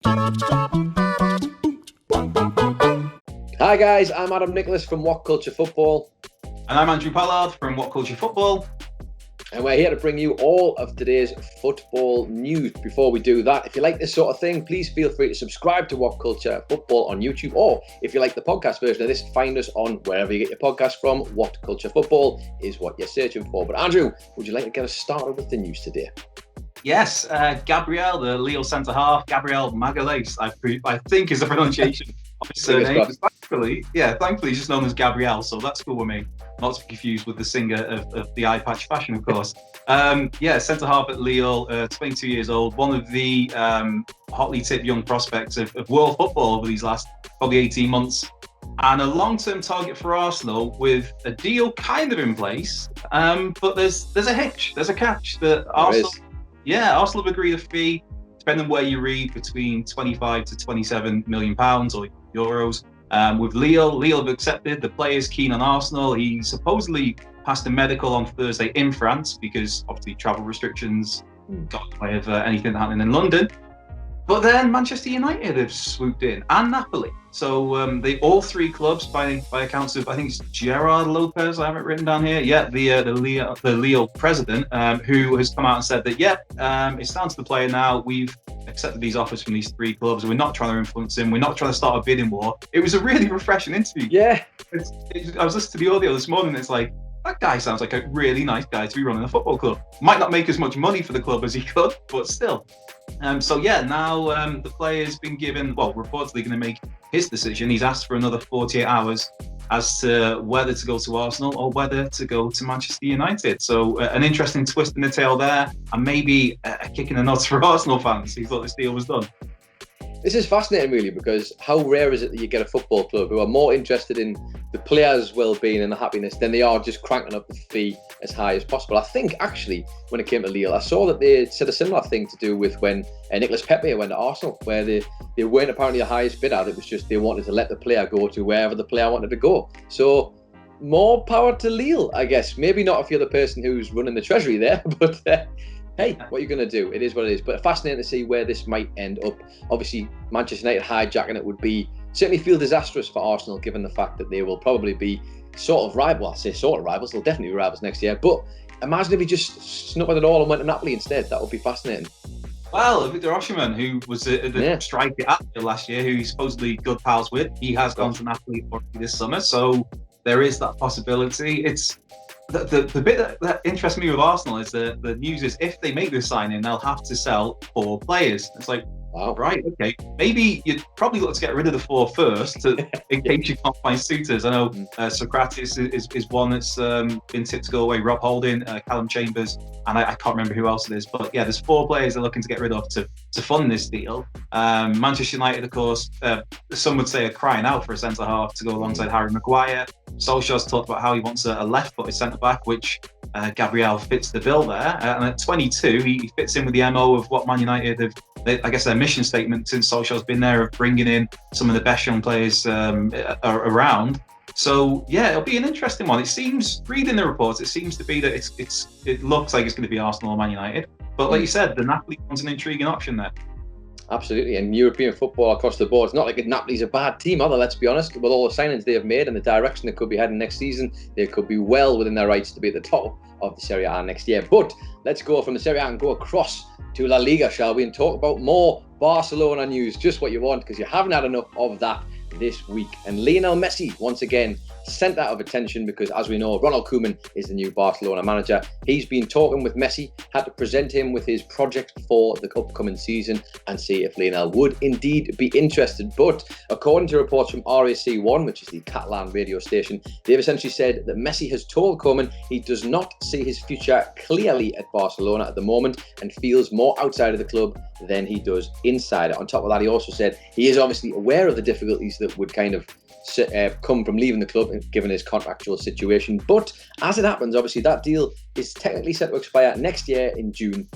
Hi guys, I'm Adam Nicholas from WhatCulture Football. And I'm Andrew Pollard from WhatCulture Football. And we're here to bring you all of today's football news. Before we do that, if you like this sort of thing, please feel free to subscribe to WhatCulture Football on YouTube. Or if you like the podcast version of this, find us on wherever you get your podcast from. WhatCulture Football is what you're searching for. But Andrew, would you like to get us started with the news today? Yes, Gabriel, the Lille centre-half, Gabriel Magalhaes, I think is the pronunciation of his surname. Thankfully, he's just known as Gabriel, so that's cool with me. Not to be confused with the singer of the eye patch fashion, of course. Centre-half at Lille, 22 years old, one of the hotly tipped young prospects of world football over these last probably 18 months. And a long-term target for Arsenal with a deal kind of in place, but there's a hitch, there's a catch that Arsenal have agreed a fee, depending on where you read, between 25 to 27 million pounds or euros. With Lille have accepted. The player's keen on Arsenal. He supposedly passed a medical on Thursday in France because obviously travel restrictions got in the way of anything happening in London. But then Manchester United have swooped in, and Napoli. So they all three clubs, by accounts of, I think it's Gerard Lopez, I have it written down here. Yeah, the Lille president, who has come out and said that, it's down to the player now. We've accepted these offers from these three clubs. We're not trying to influence him. We're not trying to start a bidding war. It was a really refreshing interview. Yeah. I was listening to the audio this morning. It's like, that guy sounds like a really nice guy to be running a football club. Might not make as much money for the club as he could, but still. Now the player's been given, reportedly going to make his decision. He's asked for another 48 hours as to whether to go to Arsenal or whether to go to Manchester United. So an interesting twist in the tail there, and maybe a kick in the nuts for Arsenal fans who thought this deal was done. This is fascinating, really, because how rare is it that you get a football club who are more interested in the players' well-being and the happiness than they are just cranking up the fee as high as possible. I think, actually, when it came to Lille, I saw that they said a similar thing to do with when Nicolas Pepe went to Arsenal, where they weren't apparently the highest bidder. It was just they wanted to let the player go to wherever the player wanted to go. So more power to Lille, I guess. Maybe not if you're the person who's running the treasury there, but... Hey, what are you going to do? It is what it is. But fascinating to see where this might end up. Obviously, Manchester United hijacking it would certainly feel disastrous for Arsenal, given the fact that they will probably be sort of rivals. I say sort of rivals. They'll definitely be rivals next year. But imagine if he just snuck it all and went to Napoli instead. That would be fascinating. Well, Victor Osimhen, who was the striker at last year, who he's supposedly good pals with, he has gone to Napoli this summer. So there is that possibility. It's... The bit that interests me with Arsenal is the news is if they make this signing, they'll have to sell 4 players. It's like, wow, right, okay. Maybe you'd probably look to get rid of the 4 first in case you can't find suitors. I know Socrates is one that's been tipped to go away. Rob Holding, Callum Chambers, and I can't remember who else it is. But yeah, there's 4 players they're looking to get rid of to fund this deal. Manchester United, of course, some would say are crying out for a centre-half to go alongside Harry Maguire. Solskjaer's talked about how he wants a left-footed centre-back, which Gabriel fits the bill there. And at 22, he fits in with the MO of what Man United have, I guess their mission statement since Solskjaer's been there, of bringing in some of the best young players around. So yeah, it'll be an interesting one. It seems, reading the reports, it seems to be that it looks like it's going to be Arsenal or Man United. But like you said, the Napoli one's an intriguing option there. Absolutely, and European football across the board. It's not like Napoli's a bad team, either, let's be honest. With all the signings they have made and the direction they could be heading next season, they could be well within their rights to be at the top of the Serie A next year. But let's go from the Serie A and go across to La Liga, shall we, and talk about more Barcelona news. Just what you want, because you haven't had enough of that this week. And Lionel Messi, once again, centre of attention because, as we know, Ronald Koeman is the new Barcelona manager. He's been talking with Messi, had to present him with his project for the upcoming season and see if Lionel would indeed be interested. But according to reports from RAC1, which is the Catalan radio station, they've essentially said that Messi has told Koeman he does not see his future clearly at Barcelona at the moment and feels more outside of the club than he does inside it. On top of that, he also said he is obviously aware of the difficulties that would kind of come from leaving the club given his contractual situation. But as it happens, obviously that deal is technically set to expire next year in June.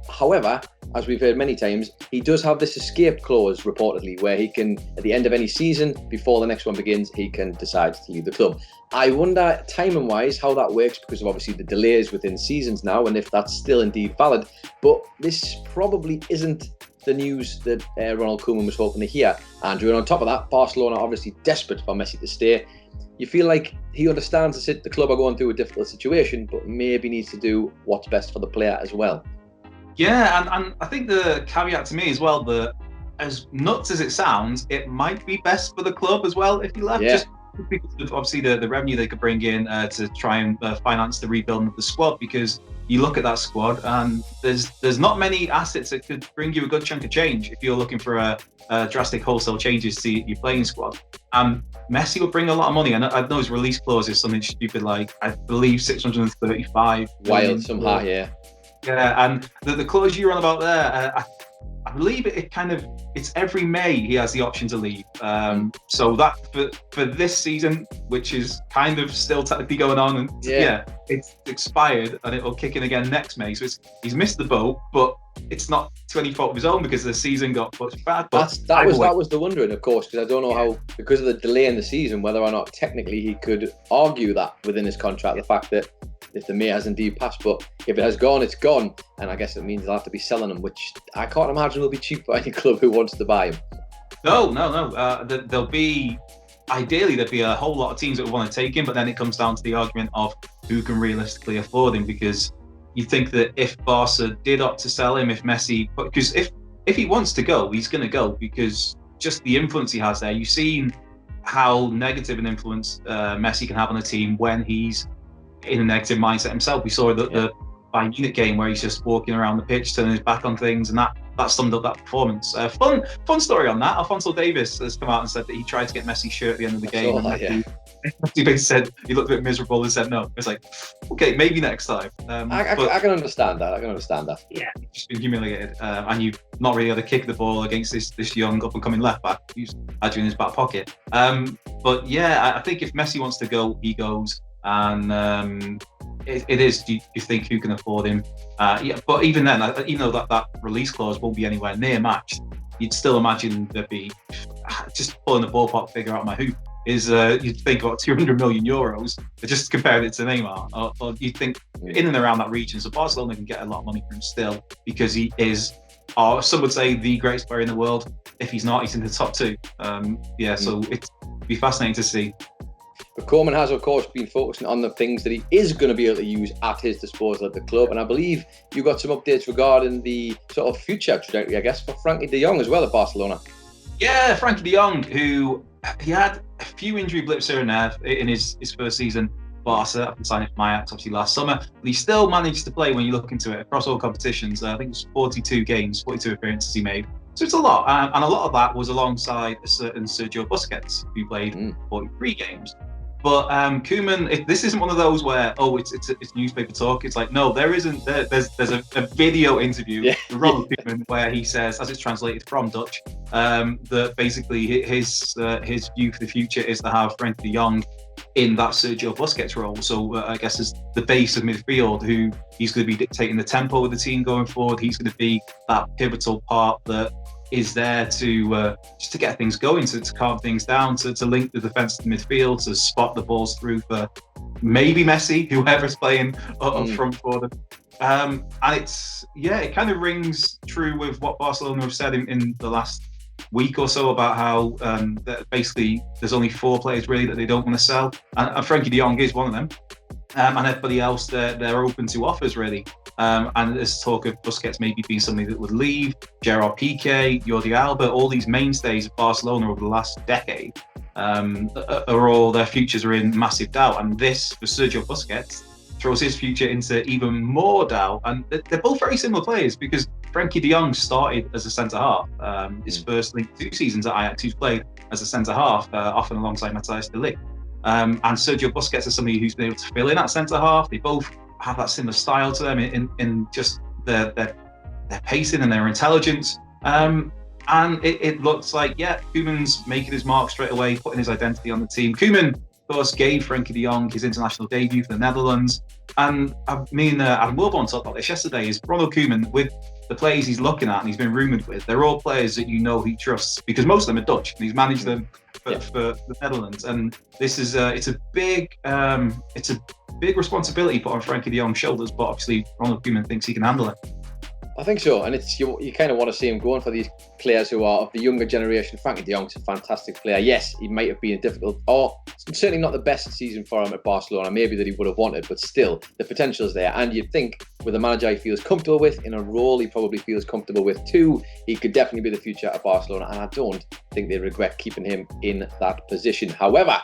However, as we've heard many times, he does have this escape clause reportedly where he can, at the end of any season, before the next one begins, he can decide to leave the club. I wonder, timing wise, how that works because of obviously the delays within seasons now and if that's still indeed valid. But this probably isn't the news that Ronald Koeman was hoping to hear, Andrew. And on top of that, Barcelona are obviously desperate for Messi to stay. You feel like he understands the club are going through a difficult situation, but maybe needs to do what's best for the player as well. Yeah, and I think the caveat to me as well, that as nuts as it sounds, it might be best for the club as well if he left. Yeah. Just because of obviously the revenue they could bring in to try and finance the rebuilding of the squad, because you look at that squad and there's not many assets that could bring you a good chunk of change if you're looking for a drastic wholesale changes to your playing squad. Messi would bring a lot of money. I know his release clause is something stupid like, I believe, 635 wild somehow, yeah. Yeah, and the clause you're on about there, I believe it's every May he has the option to leave. So that for this season, which is kind of still technically going on, and it's expired and it'll kick in again next May. So he's missed the boat, but it's not to any fault of his own because the season got much bad. But that was the wondering, of course, because I don't know how, because of the delay in the season, whether or not technically he could argue that within his contract, the fact that if the May has indeed passed, but if it has gone, it's gone, and I guess it means they'll have to be selling him, which I can't imagine will be cheap for any club who wants to buy him. No. Ideally, there'd be a whole lot of teams that would want to take him, but then it comes down to the argument of who can realistically afford him, because you think that if Barca did opt to sell him, if Messi, because if he wants to go, he's going to go, because just the influence he has there. You've seen how negative an influence Messi can have on a team when he's in a negative mindset himself. We saw the Bayern Munich game where he's just walking around the pitch, turning his back on things, and that summed up that performance. Fun story on that. Alphonso Davies has come out and said that he tried to get Messi's shirt at the end of the game. He basically said he looked a bit miserable and said no. It's like, okay, maybe next time. I can understand that. Yeah, you've just been humiliated, and you've not really had a kick of the ball against this young up and coming left back who's had you in his back pocket. But yeah, I think if Messi wants to go, he goes. And it is, do you think who can afford him? But even then, even though that release clause won't be anywhere near matched, you'd still imagine there'd be, just pulling the ballpark figure out of my hoop, is you'd think about 200 million euros, just compared it to Neymar, or you'd think in and around that region. So Barcelona can get a lot of money from him still, because he is, or some would say, the greatest player in the world. If he's not, he's in the top two. So it'd be fascinating to see. But Koeman has, of course, been focusing on the things that he is going to be able to use at his disposal at the club. And I believe you got some updates regarding the sort of future trajectory, I guess, for Frenkie de Jong as well at Barcelona. Yeah, Frenkie de Jong, who he had a few injury blips here and there in his first season. Barca, after signing for Ajax, obviously last summer, but he still managed to play, when you look into it, across all competitions. I think it was 42 games, 42 appearances he made. So it's a lot, and a lot of that was alongside a certain Sergio Busquets, who played 43 games. But Koeman, this isn't one of those where, it's newspaper talk. It's like, no, there isn't. There's a video interview with Ronald Koeman where he says, as it's translated from Dutch, that basically his view for the future is to have Frenkie de Jong in that Sergio Busquets role. So I guess as the base of midfield, who he's going to be dictating the tempo of the team going forward. He's going to be that pivotal part that is there to just to get things going, to calm things down, to link the defence to the midfield, to spot the balls through for maybe Messi, whoever's playing up front for them. And it kind of rings true with what Barcelona have said in the last week or so about how that basically there's only 4 players really that they don't want to sell, and Frenkie de Jong is one of them. And everybody else, they're open to offers really. And there's talk of Busquets maybe being somebody that would leave, Gerard Piqué, Jordi Alba, all these mainstays of Barcelona over the last decade, are all, their futures are in massive doubt. And this, for Sergio Busquets, throws his future into even more doubt. And they're both very similar players, because Frenkie de Jong started as a centre-half. His first 2 seasons at Ajax, he's played as a centre-half, often alongside Matthijs de Ligt. And Sergio Busquets is somebody who's been able to fill in at centre-half. They both have that similar style to them in just their pacing and their intelligence. And it looks like, Koeman's making his mark straight away, putting his identity on the team. Koeman, of course, gave Frenkie de Jong his international debut for the Netherlands. And me and Adam Wilborn talked about this yesterday, is Ronald Koeman, with the players he's looking at and he's been rumoured with, they're all players that he trusts, because most of them are Dutch, and he's managed them for the Netherlands. And this is it's a big responsibility put on Frenkie de Jong's shoulders, but obviously Ronald Koeman thinks he can handle it. I think so, and it's you kind of want to see him going for these players who are of the younger generation. Frenkie de Jong's a fantastic player. Yes, he might have been a difficult, or certainly not the best season for him at Barcelona, maybe that he would have wanted, but still, the potential is there. And you'd think with a manager he feels comfortable with, in a role he probably feels comfortable with too, he could definitely be the future of Barcelona, and I don't think they regret keeping him in that position. However,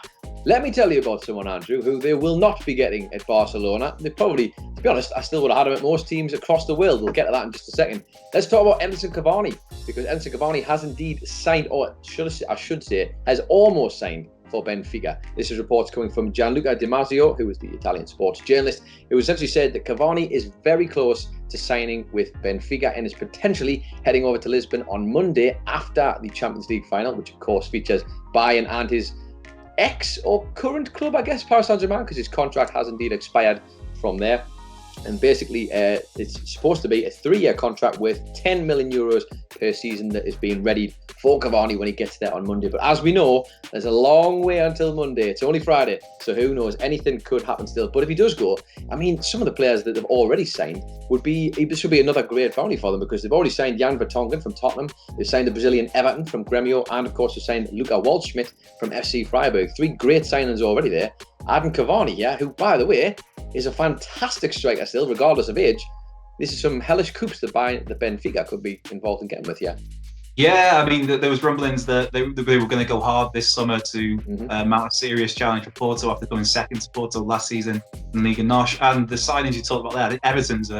let me tell you about someone, Andrew, who they will not be getting at Barcelona. They probably, to be honest, I still would have had him at most teams across the world. We'll get to that in just a second. Let's talk about Edinson Cavani, because Edinson Cavani has indeed signed, or I should say, has almost signed for Benfica. This is reports coming from Gianluca Di Marzio, who is the Italian sports journalist, who essentially said that Cavani is very close to signing with Benfica and is potentially heading over to Lisbon on Monday after the Champions League final, which of course features Bayern and his ex or current club, I guess, Paris Saint-Germain, because his contract has indeed expired from there. And basically, it's supposed to be a 3-year contract worth €10 million per season that is being readied for Cavani when he gets there on Monday. But as we know, there's a long way until Monday. It's only Friday, so who knows? Anything could happen still. But if he does go, I mean, some of the players that they've already signed this would be another great bounty for them, because they've already signed Jan Vertonghen from Tottenham, they've signed the Brazilian Everton from Grêmio, and of course they've signed Luca Waldschmidt from FC Freiburg. 3 great signings already there. Adding Cavani, yeah, who, by the way, is a fantastic striker still, regardless of age. This is some hellish coups that Benfica could be involved in getting with, yeah. Yeah, I mean, there was rumblings that they were going to go hard this summer to mount a serious challenge for Porto after going second to Porto last season in Liga NOS. And the signings you talked about there, I think Everton's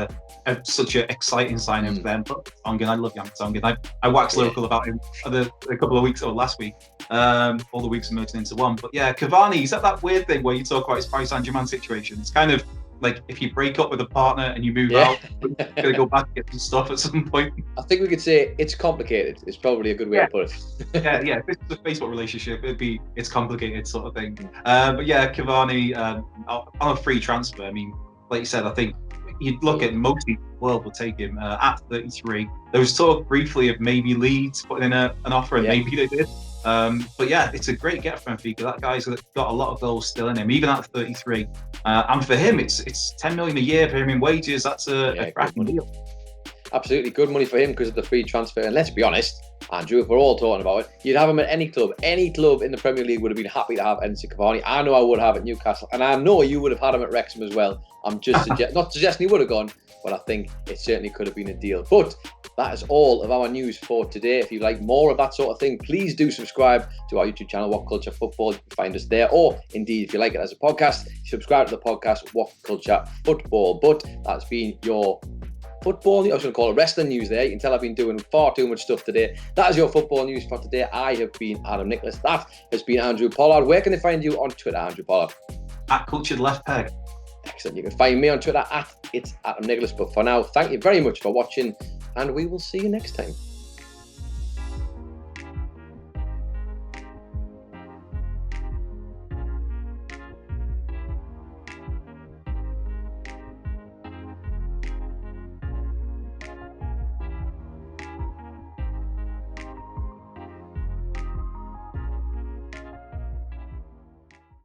such an exciting signing for them. But Vertonghen, I love Jan Vertonghen. I waxed lyrical about him a couple of weeks or last week. All the weeks merging into one. But yeah, Cavani, is that weird thing where you talk about his Paris Saint-Germain situation? It's kind of like if you break up with a partner and you move out, you're going to go back and get some stuff at some point. I think we could say it's complicated. It's probably a good way to put it. yeah. If it's a Facebook relationship, it's complicated sort of thing. But yeah, Cavani on a free transfer. I mean, like you said, I think you'd look at most people in the world will take him at 33. There was talk briefly of maybe Leeds putting in an offer, and maybe they did. But yeah, it's a great get for Benfica. That guy's got a lot of goals still in him, even at 33. And for him, it's $10 million a year for him in wages. That's a cracking deal. Absolutely good money for him because of the free transfer. And let's be honest, Andrew, if we're all talking about it, you'd have him at any club. Any club in the Premier League would have been happy to have Edinson Cavani. I know I would have at Newcastle, and I know you would have had him at Wrexham as well. I'm just not suggesting he would have gone, but I think it certainly could have been a deal. But that is all of our news for today. If you like more of that sort of thing, please do subscribe to our YouTube channel, WhatCulture Football. You can find us there. Or indeed, if you like it as a podcast, subscribe to the podcast, WhatCulture Football. But that's been your football news. I was going to call it wrestling news there. You can tell I've been doing far too much stuff today. That is your football news for today. I have been Adam Nicholas. That has been Andrew Pollard. Where can they find you on Twitter, Andrew Pollard? At Cultured Left Peg. Excellent. You can find me on Twitter at It's Adam Nicholas. But for now, thank you very much for watching, and we will see you next time.